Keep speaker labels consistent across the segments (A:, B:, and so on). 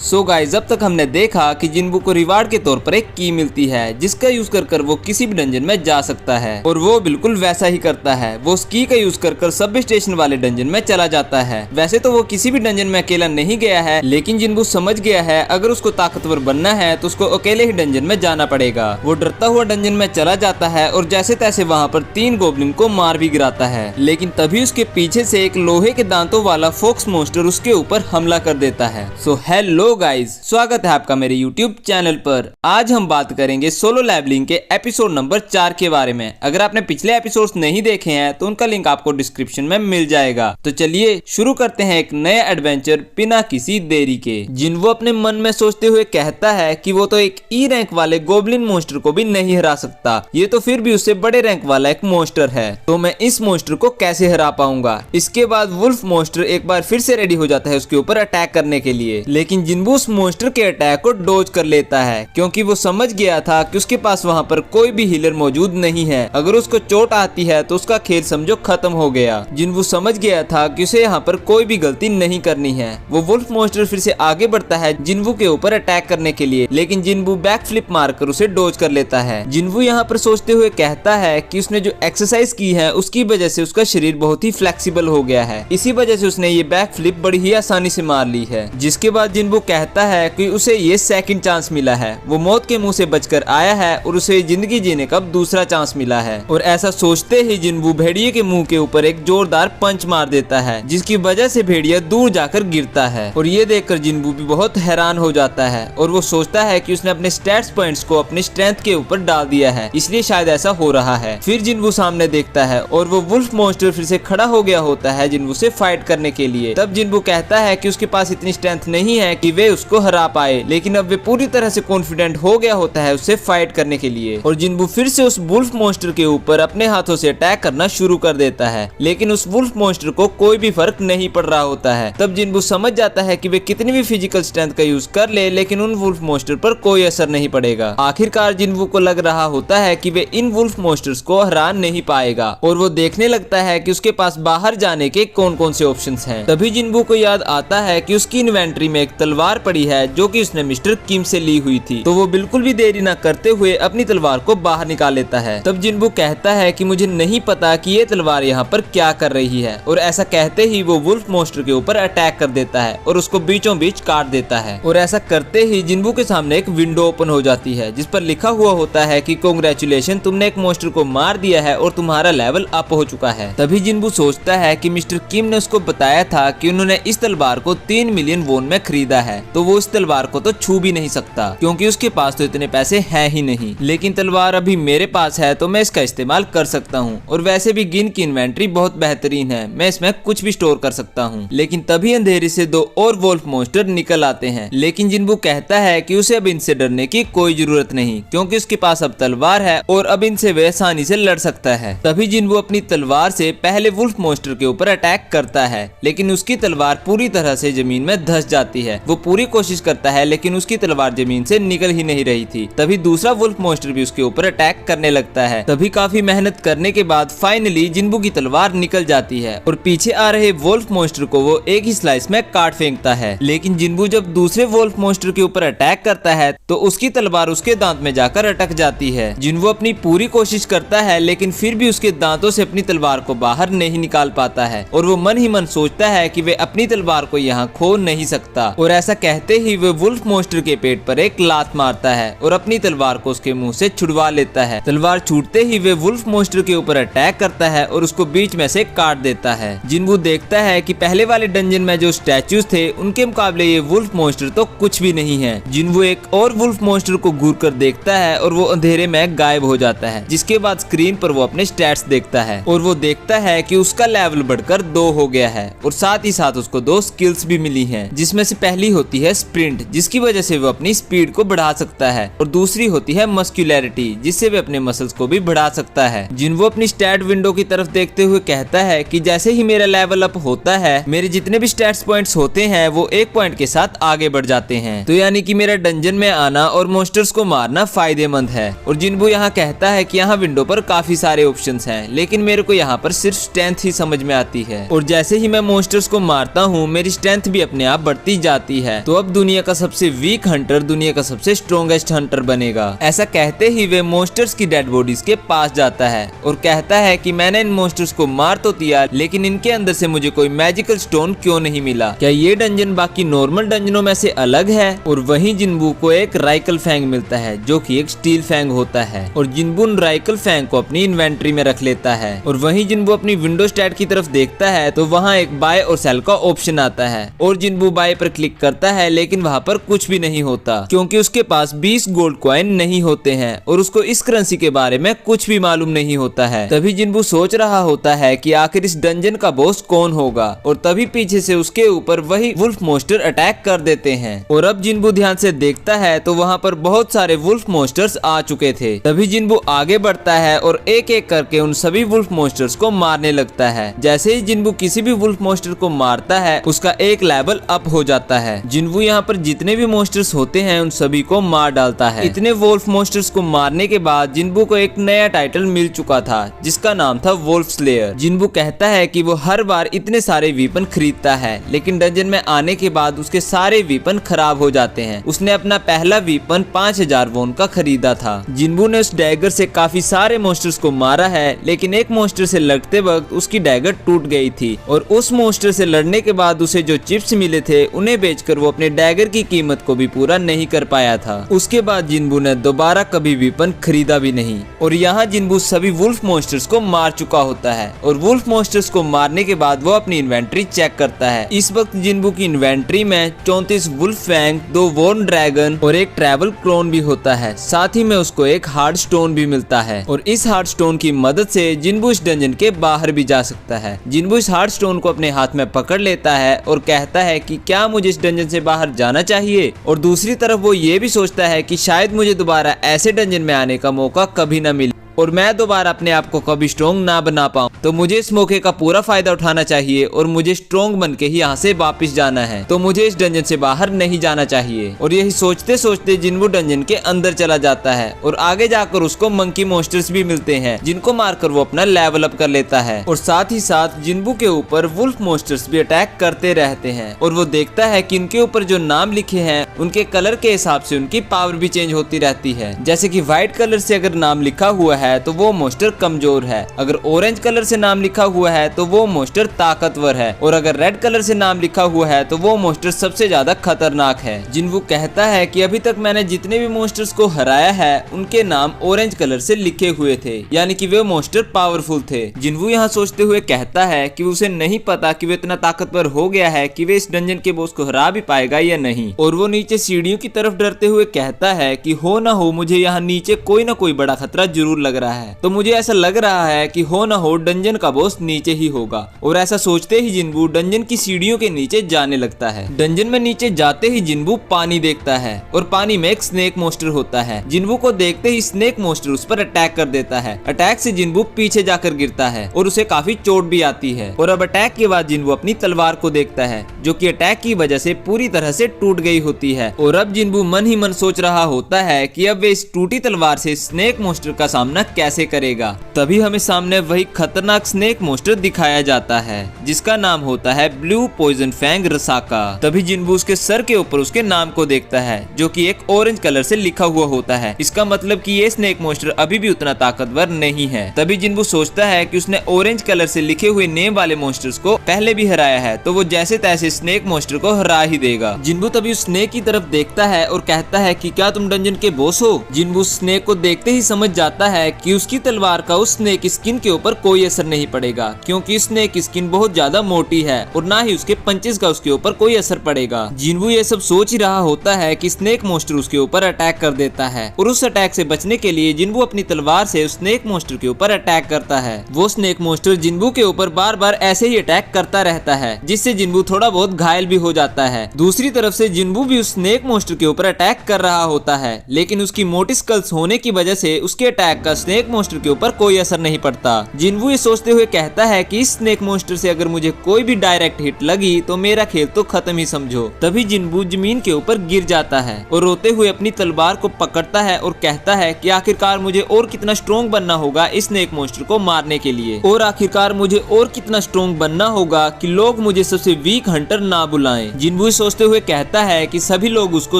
A: So guys, अब तक हमने देखा कि जिन्बू को रिवार्ड के तौर पर एक की मिलती है जिसका यूज कर वो किसी भी डंजन में जा सकता है और वो बिल्कुल वैसा ही करता है। वो उस की का यूज कर सब स्टेशन वाले डंजन में चला जाता है। वैसे तो वो किसी भी डंजन में अकेला नहीं गया है, लेकिन जिन्बू समझ गया है अगर उसको ताकतवर बनना है तो उसको अकेले ही डंजन में जाना पड़ेगा। वो डरता हुआ डंजन में चला जाता है और जैसे तैसे वहाँ पर 3 गोब्लिन को मार भी गिराता है, लेकिन तभी उसके पीछे से एक लोहे के दांतों वाला फॉक्स मॉन्स्टर उसके ऊपर हमला कर देता है। सो हेलो गाइस, स्वागत है आपका मेरे यूट्यूब चैनल पर। आज हम बात करेंगे सोलो लेवलिंग के एपिसोड नंबर 4 के बारे में। अगर आपने पिछले एपिसोड्स नहीं देखे हैं तो उनका लिंक आपको डिस्क्रिप्शन में मिल जाएगा। तो चलिए शुरू करते हैं एक नया एडवेंचर बिना किसी देरी के। जिन्वो अपने मन में सोचते हुए कहता है कि वो तो एक ई रैंक वाले गोब्लिन मॉन्स्टर को भी नहीं हरा सकता, ये तो फिर भी उससे बड़े रैंक वाला एक मॉन्स्टर है, तो मैं इस मॉन्स्टर को कैसे हरा पाऊंगा। इसके बाद वुल्फ मॉन्स्टर एक बार फिर से रेडी हो जाता है उसके ऊपर अटैक करने के लिए, लेकिन जिन्वो उस मॉन्स्टर के अटैक को डोज कर लेता है क्योंकि वो समझ गया था कि उसके पास वहाँ पर कोई भी हीलर मौजूद नहीं है। अगर उसको चोट आती है तो उसका खेल समझो खत्म हो गया। जिन्वो समझ गया था कि उसे यहाँ पर कोई भी गलती नहीं करनी है। वो वुल्फ मॉन्स्टर फिर से आगे बढ़ता है जिन्वो के ऊपर अटैक करने के लिए, लेकिन जिन्वो बैक फ्लिप मारकर उसे डोज कर लेता है। जिन्वो यहाँ पर सोचते हुए कहता है कि उसने जो एक्सरसाइज की है उसकी वजह से उसका शरीर बहुत ही फ्लेक्सिबल हो गया है, इसी वजह से उसने ये बैक फ्लिप बड़ी ही आसानी से मार ली है। जिसके बाद जिन्वो कहता है कि उसे ये सेकंड चांस मिला है, वो मौत के मुंह से बचकर आया है और उसे जिंदगी जीने का दूसरा चांस मिला है। और ऐसा सोचते ही जिन्वो भेड़िए के मुंह के ऊपर एक जोरदार पंच मार देता है जिसकी वजह से भेड़िया दूर जाकर गिरता है। और ये देखकर जिन्वो भी बहुत हैरान हो जाता है और वो सोचता है कि उसने अपने स्टैट्स पॉइंट्स को अपने स्ट्रेंथ के ऊपर डाल दिया है, इसलिए शायद ऐसा हो रहा है। फिर जिन्वो सामने देखता है और वो वुल्फ मॉन्स्टर फिर से खड़ा हो गया होता है जिन्वो से फाइट करने के लिए। तब जिन्वो कहता है कि उसके पास इतनी स्ट्रेंथ नहीं है कि वे उसको हरा पाए, लेकिन अब वे पूरी तरह से कॉन्फिडेंट हो गया होता है उससे फाइट करने के लिए। और जिन्वो फिर से उस वुल्फ मॉन्स्टर के ऊपर अपने हाथों से अटैक करना शुरू कर देता है, लेकिन उस वुल्फ मॉन्स्टर को कोई भी फर्क नहीं पड़ रहा होता है। तब जिन्वो समझ जाता है कि वे कितनी भी फिजिकल स्ट्रेंथ का यूज कर ले, लेकिन उन वुल्फ मॉन्स्टर पर कोई असर नहीं पड़ेगा। आखिरकार जिन्वो को लग रहा होता है कि वे इन वुल्फ मॉन्स्टर्स को हरा नहीं पाएगा और वो देखने लगता है कि उसके पास बाहर जाने के कौन कौन से ऑप्शंस हैं। तभी जिन्वो को याद आता है कि उसकी इन्वेंट्री में एक तलवार पड़ी है जो कि उसने मिस्टर किम से ली हुई थी, तो वो बिल्कुल भी देरी न करते हुए अपनी तलवार को बाहर निकाल लेता है। तब जिन्वो कहता है कि मुझे नहीं पता कि ये तलवार यहाँ पर क्या कर रही है, और ऐसा कहते ही वो वुल्फ मॉन्स्टर के ऊपर अटैक कर देता है और उसको बीचों बीच काट देता है। और ऐसा करते ही जिन्वो के सामने एक विंडो ओपन हो जाती है जिस पर लिखा हुआ होता है कि कांग्रेचुलेशन, तुमने एक मॉन्स्टर को मार दिया है और तुम्हारा लेवल अप हो चुका है। तभी जिन्वो सोचता है कि मिस्टर किम ने उसको बताया था कि उन्होंने इस तलवार को 3 मिलियन वोन में खरीदा है, तो वो इस तलवार को तो छू भी नहीं सकता क्योंकि उसके पास तो इतने पैसे हैं ही नहीं। लेकिन तलवार अभी मेरे पास है तो मैं इसका इस्तेमाल कर सकता हूँ, और वैसे भी गिन की इन्वेंट्री बहुत बेहतरीन है, मैं इसमें कुछ भी स्टोर कर सकता हूँ। लेकिन तभी अंधेरे से 2 और वुल्फ मॉन्स्टर निकल आते हैं, लेकिन जिन्वो कहता है कि उसे अब इनसे डरने की कोई जरूरत नहीं क्योंकि उसके पास अब तलवार है और अब इनसे वे आसानी से लड़ सकता है। तभी जिन्वो अपनी तलवार से पहले वुल्फ मॉन्स्टर के ऊपर अटैक करता है, लेकिन उसकी तलवार पूरी तरह से जमीन में धंस जाती है। वो पूरी कोशिश करता है लेकिन उसकी तलवार जमीन से निकल ही नहीं रही थी। तभी दूसरा वुल्फ मॉन्स्टर भी उसके ऊपर अटैक करने लगता है। तभी काफी मेहनत करने के बाद फाइनली जिन्वो की तलवार निकल जाती है और पीछे आ रहे वुल्फ मॉन्स्टर को वो एक ही स्लाइस में काट फेंकता है। लेकिन जिन्वो जब दूसरे वुल्फ मॉन्स्टर के ऊपर अटैक करता है तो उसकी तलवार उसके दांत में जाकर अटक जाती है। जिन्वो अपनी पूरी कोशिश करता है लेकिन फिर भी उसके दांतों से अपनी तलवार को बाहर नहीं निकाल पाता है, और वो मन ही मन सोचता है कि वे अपनी तलवार को यहाँ खो नहीं सकता। और ऐसा कहते ही वे वुल्फ मॉन्स्टर के पेट पर एक लात मारता है और अपनी तलवार को उसके मुंह से छुड़वा लेता है। तलवार छूटते ही वे वुल्फ मॉन्स्टर के ऊपर अटैक करता है और उसको बीच में से काट देता है। जिन्वो देखता है कि पहले वाले डंजन में जो स्टैचूज थे उनके मुकाबले ये वुल्फ मॉन्स्टर तो कुछ भी नहीं है। जिन्वो एक और वुल्फ मॉन्स्टर को घूर कर देखता है और वो अंधेरे में गायब हो जाता है। जिसके बाद स्क्रीन पर वो अपने स्टैट्स देखता है और वो देखता है कि उसका लेवल बढ़कर 2 हो गया है और साथ ही साथ उसको 2 स्किल्स भी मिली हैं, जिसमें से पहली होती है स्प्रिंट, जिसकी वजह से वो अपनी स्पीड को बढ़ा सकता है, और दूसरी होती है मस्कुलैरिटी, जिससे वे अपने मसल्स को भी बढ़ा सकता है। जिन्वो अपनी स्टैट विंडो की तरफ देखते हुए कहता है कि जैसे ही मेरा लेवल अप होता है मेरे जितने भी स्टैट्स पॉइंट्स होते हैं वो 1 पॉइंट के साथ आगे बढ़ जाते हैं, तो यानी कि मेरा डंजन में आना और मॉन्स्टर्स को मारना फायदेमंद है। और जिन्वो यहाँ कहता है कि यहाँ विंडो पर काफी सारे ऑप्शंस हैं, लेकिन मेरे को यहाँ पर सिर्फ स्ट्रेंथ ही समझ में आती है, और जैसे ही मैं मॉन्स्टर्स को मारता हूँ मेरी स्ट्रेंथ भी अपने आप बढ़ती जाती है है तो अब दुनिया का सबसे वीक हंटर दुनिया का सबसे स्ट्रॉन्गेस्ट हंटर बनेगा। ऐसा कहते ही वे मॉन्स्टर्स की डेड बॉडीज के पास जाता है और कहता है कि मैंने इन मॉन्स्टर्स को मार तो दिया, लेकिन इनके अंदर से मुझे कोई मैजिकल स्टोन क्यों नहीं मिला? क्या ये डंजन बाकी नॉर्मल डंजनों में से अलग है? और वहीं जिन्बू को एक राइकल फैंग मिलता है जो कि एक स्टील फैंग होता है और जिन्बू उन राइकल फैंग को अपनी इन्वेंट्री में रख लेता है। और वहीं जिन्बू अपनी विंडो स्टैट की तरफ देखता है तो वहाँ एक बाय और सेल का ऑप्शन आता है और जिन्बू बाय पर क्लिक करता है, लेकिन वहाँ पर कुछ भी नहीं होता क्योंकि उसके पास 20 गोल्ड कॉइन नहीं होते हैं और उसको इस करेंसी के बारे में कुछ भी मालूम नहीं होता है। तभी जिन्बू सोच रहा होता है कि आखिर इस डंजन का बॉस कौन होगा और तभी पीछे से उसके ऊपर वही वुल्फ मॉन्स्टर अटैक कर देते हैं। और अब जिन्बू ध्यान से देखता है तो वहाँ पर बहुत सारे वुल्फ मॉन्स्टर्स आ चुके थे। तभी जिन्बू आगे बढ़ता है और एक एक करके उन सभी वुल्फ मॉन्स्टर्स को मारने लगता है। जैसे ही जिन्बू किसी भी वुल्फ मॉन्स्टर को मारता है उसका एक लेवल अप हो जाता है। जिन्बू यहाँ पर जितने भी मॉन्स्टर्स होते हैं उन सभी को मार डालता है। इतने वुल्फ मॉन्स्टर्स को मारने के बाद जिन्बू को एक नया टाइटल मिल चुका था जिसका नाम था वुल्फ स्लेयर। जिन्बू कहता है कि वो हर बार इतने सारे वीपन खरीदता है, लेकिन डंजन में आने के बाद उसके सारे वीपन खराब हो जाते हैं। उसने अपना पहला वीपन 5000 वोन का खरीदा था। जिन्बू ने उस डैगर से काफी सारे मॉन्स्टर्स को मारा है, लेकिन एक मॉन्स्टर से लड़ते वक्त उसकी डैगर टूट गई थी और उस मॉन्स्टर से लड़ने के बाद उसे जो चिप्स मिले थे उन्हें बेचकर वो अपने डैगर की कीमत को भी पूरा नहीं कर पाया था। उसके बाद जिन्बू ने दोबारा कभी वीपन खरीदा भी नहीं और यहाँ जिन्बू सभी वुल्फ मॉन्स्टर्स को मार चुका होता है और वुल्फ मॉन्स्टर्स को मारने के बाद वो अपनी इन्वेंट्री चेक करता है। इस वक्त जिन्बू की इन्वेंट्री में 34 वुल्फ फैंग, 2 वॉर्न ड्रैगन और एक ट्रैवल क्रोन भी होता है। साथ ही में उसको एक हार्ड स्टोन भी मिलता है और इस हार्ड स्टोन की मदद से जिन्बू इस डंजन के बाहर भी जा सकता है। जिन्बू इस हार्ड स्टोन को अपने हाथ में पकड़ लेता है और कहता है कि क्या मुझे इस डंजन से बाहर जाना चाहिए, और दूसरी तरफ वो ये भी सोचता है कि शायद मुझे दोबारा ऐसे डंजन में आने का मौका कभी न मिले और मैं दोबारा अपने आप को कभी स्ट्रॉन्ग ना बना पाऊं, तो मुझे इस मौके का पूरा फायदा उठाना चाहिए और मुझे स्ट्रॉन्ग बन के ही यहाँ से वापस जाना है। तो मुझे इस डंजन से बाहर नहीं जाना चाहिए। और यही सोचते सोचते जिन्बू डंजन के अंदर चला जाता है और आगे जाकर उसको मंकी मॉन्स्टर्स भी मिलते हैं जिनको मारकर वो अपना लेवल अप कर लेता है। और साथ ही साथ जिन्बू के ऊपर वुल्फ मॉन्स्टर्स भी अटैक करते रहते हैं और वो देखता है कि उनके ऊपर जो नाम लिखे हैं उनके कलर के हिसाब से उनकी पावर भी चेंज होती रहती है। जैसे कि व्हाइट कलर से अगर नाम लिखा हुआ है तो वो मॉन्स्टर कमजोर है, अगर ऑरेंज कलर से नाम लिखा हुआ है तो वो मॉन्स्टर ताकतवर है और अगर रेड कलर से नाम लिखा हुआ है तो वो मॉन्स्टर सबसे ज्यादा खतरनाक है। जिन्बू कहता है कि अभी तक मैंने जितने भी मॉन्स्टर्स को हराया है उनके नाम ऑरेंज कलर से लिखे हुए थे, यानी कि वे मॉन्स्टर पावरफुल थे। जिन्बू यहाँ सोचते हुए कहता है कि उसे नहीं पता कि वो इतना ताकतवर हो गया है कि वे इस डंजन के बॉस को हरा भी पाएगा या नहीं। और वो नीचे सीढ़ियों की तरफ डरते हुए कहता है कि हो ना हो मुझे यहाँ नीचे कोई ना कोई बड़ा खतरा जरूर लग रहा है, तो मुझे ऐसा लग रहा है कि हो ना हो डंजन का बॉस नीचे ही होगा। और ऐसा सोचते ही जिन्बू डंजन की सीढ़ियों के नीचे जाने लगता है। डंजन में नीचे जाते ही जिन्बू पानी देखता है और पानी में एक स्नेक मॉन्स्टर होता है। जिन्बू को देखते ही स्नेक मॉन्स्टर उस पर अटैक कर देता है। अटैक से जिन्बू पीछे जाकर गिरता है और उसे काफी चोट भी आती है। और अब अटैक के बाद जिन्बू अपनी तलवार को देखता है जो कि अटैक की वजह से पूरी तरह से टूट गई होती है। और अब जिन्बू मन ही मन सोच रहा होता है कि अब वे इस टूटी तलवार से स्नेक मॉन्स्टर का सामना कैसे करेगा। तभी हमें सामने वही खतरनाक स्नेक मॉन्स्टर दिखाया जाता है जिसका नाम होता है ब्लू पॉइजन फैंग रसाका। तभी जिन्बू उसके सर के ऊपर उसके नाम को देखता है जो कि एक ऑरेंज कलर से लिखा हुआ होता है। इसका मतलब कि ये स्नेक मॉन्स्टर अभी भी उतना ताकतवर नहीं है। तभी जिन्बू सोचता है कि उसने ऑरेंज कलर से लिखे हुए नेम वाले मॉन्स्टर्स को पहले भी हराया है, तो वो जैसे तैसे स्नेक मॉन्स्टर को हरा ही देगा। जिन्बू तभी उस स्नेक की तरफ देखता है और कहता है कि क्या तुम डंजन के बॉस हो। जिन्बू स्नेक को देखते ही समझ जाता है कि उसकी तलवार का उस स्नेक स्किन के ऊपर कोई असर नहीं पड़ेगा क्योंकि स्नेक स्किन बहुत ज्यादा मोटी है और ना ही उसके पंचेस का उसके ऊपर कोई असर पड़ेगा। जिन्बू ये सब सोच ही रहा होता है कि स्नेक मॉन्स्टर उसके ऊपर अटैक कर देता है और उस अटैक से बचने के लिए जिन्बू अपनी तलवार से उस स्नेक मॉन्स्टर के ऊपर अटैक करता है। वो स्नेक मॉन्स्टर जिन्बू के ऊपर बार बार ऐसे ही अटैक करता रहता है जिससे जिन्बू थोड़ा बहुत घायल भी हो जाता है। दूसरी तरफ से जिन्बू भी उस स्नेक मॉन्स्टर के ऊपर अटैक कर रहा होता है, लेकिन उसकी मोटी स्कल्स होने की वजह से उसके अटैक का स्नेक मॉन्स्टर के ऊपर कोई असर नहीं पड़ता। जिनवू ये सोचते हुए कहता है कि इस स्नेक मॉन्स्टर से अगर मुझे कोई भी डायरेक्ट हिट लगी तो मेरा खेल तो खत्म ही समझो। तभी जिनवू जमीन के ऊपर गिर जाता है और रोते हुए अपनी तलवार को पकड़ता है और कहता है कि आखिरकार मुझे और कितना स्ट्रॉन्ग बनना होगा इस स्नेक मॉन्स्टर को मारने के लिए, और आखिरकार मुझे और कितना स्ट्रॉन्ग बनना होगा कि लोग मुझे सबसे वीक हंटर ना बुलाएं। जिनवू सोचते हुए कहता है कि सभी लोग उसको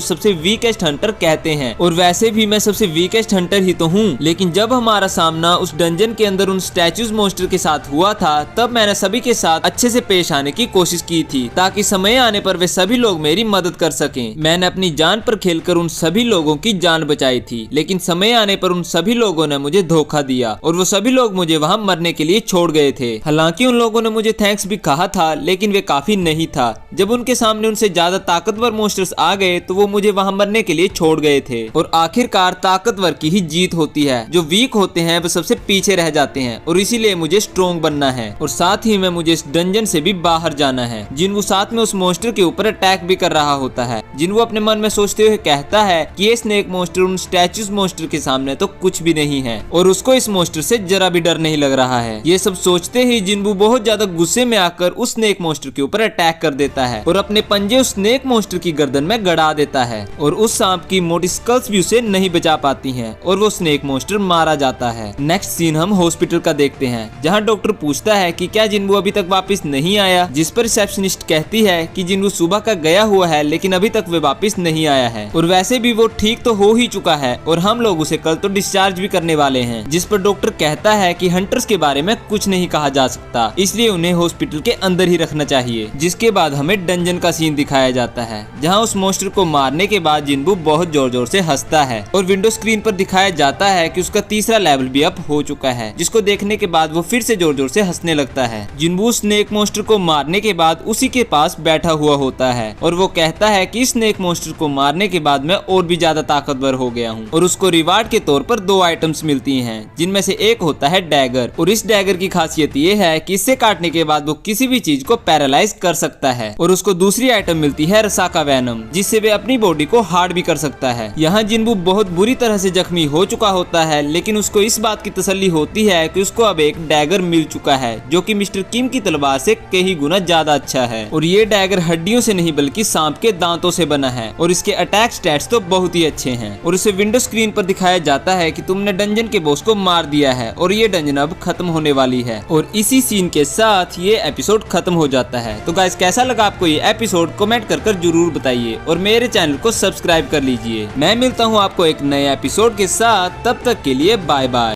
A: सबसे वीकेस्ट हंटर कहते हैं और वैसे भी मैं सबसे वीकेस्ट हंटर ही तो हूँ, लेकिन जब हमारा सामना उस डंजन के अंदर उन स्टैचूज मॉन्स्टर के साथ हुआ था तब मैंने सभी के साथ अच्छे से पेश आने की कोशिश की थी ताकि समय आने पर वे सभी लोग मेरी मदद कर सकें। मैंने अपनी जान पर खेलकर उन सभी लोगों की जान बचाई थी, लेकिन समय आने पर उन सभी लोगों ने मुझे धोखा दिया और वो सभी लोग मुझे वहाँ मरने के लिए छोड़ गए थे। हालांकि उन लोगों ने मुझे थैंक्स भी कहा था, लेकिन वे काफी नहीं था। जब उनके सामने उनसे ज्यादा ताकतवर मॉन्स्टर्स आ गए तो वो मुझे वहाँ मरने के लिए छोड़ गए थे। और आखिरकार ताकतवर की ही जीत होती है, जो वीक होते हैं वो सबसे पीछे रह जाते हैं और इसीलिए मुझे स्ट्रॉन्ग बनना है और साथ ही में मुझे इस डंजन से भी बाहर जाना है। जिनवू साथ में उस मॉन्स्टर के ऊपर अटैक भी कर रहा होता है। जिनवू अपने मन में सोचते हुए कहता है कि ये स्नेक मॉन्स्टर उन स्टैचूज मॉन्स्टर के सामने तो कुछ भी नहीं है और उसको इस मॉन्स्टर से जरा भी डर नहीं लग रहा है। ये सब सोचते ही जिनवू बहुत ज्यादा गुस्से में आकर उस स्नेक मॉन्स्टर के ऊपर अटैक कर देता है और अपने पंजे उस स्नेक मॉन्स्टर की गर्दन में गड़ा देता है और उस सांप की मोटी स्कल्स भी उसे नहीं बचा पाती हैं और वो स्नेक मॉन्स्टर मारा जाता है। नेक्स्ट सीन हम हॉस्पिटल का देखते हैं, जहाँ डॉक्टर पूछता है कि क्या जिनवू अभी तक वापस नहीं आया, जिस पर रिसेप्शनिस्ट कहती है कि जिनवू सुबह का गया हुआ है लेकिन अभी तक वे वापस नहीं आया है और वैसे भी वो ठीक तो हो ही चुका है और हम लोग उसे कल तो डिस्चार्ज भी करने वाले हैं। जिस पर डॉक्टर कहता है कि हंटर्स के बारे में कुछ नहीं कहा जा सकता, इसलिए उन्हें हॉस्पिटल के अंदर ही रखना चाहिए। जिसके बाद हमें डंजन का सीन दिखाया जाता है, जहाँ उस मॉन्स्टर को मारने के बाद जिनवू बहुत जोर जोर से हंसता है और विंडो स्क्रीन पर दिखाया जाता है कि उसका तीसरा लेवल भी अप हो चुका है, जिसको देखने के बाद वो फिर से जोर जोर से हंसने लगता है। जिनवू स्नेक मॉन्स्टर को मारने के बाद उसी के पास बैठा हुआ होता है और वो कहता है कि स्नेक मॉन्स्टर को मारने के बाद मैं और भी ज्यादा ताकतवर हो गया हूँ और उसको रिवार्ड के तौर पर 2 आइटम्स मिलती हैं, जिनमें से एक होता है डैगर और इस डैगर की खासियत ये है कि इससे काटने के बाद वो किसी भी चीज को पैरालाइज कर सकता है और उसको दूसरी आइटम मिलती है रसाका वैनम, जिससे वे अपनी बॉडी को हार्ड भी कर सकता है। यहाँ जिनवू बहुत बुरी तरह से जख्मी हो चुका होता है, लेकिन उसको इस बात की तसल्ली होती है कि उसको अब एक डैगर मिल चुका है जो कि मिस्टर किम की तलवार से कई गुना ज्यादा अच्छा है और ये डैगर हड्डियों से नहीं बल्कि सांप के दांतों से बना है और इसके अटैक स्टैट्स तो बहुत ही अच्छे हैं। और उसे विंडो स्क्रीन पर दिखाया जाता है कि तुमने डंजन के बॉस को मार दिया है और ये डंजन अब खत्म होने वाली है और इसी सीन के साथ ये एपिसोड खत्म हो जाता है। तो गाइस कैसा लगा आपको ये एपिसोड कमेंट कर जरूर बताइए और मेरे चैनल को सब्सक्राइब कर लीजिए। मैं मिलता हूँ आपको एक नए एपिसोड के साथ, तब तक के लिए बाय बाय।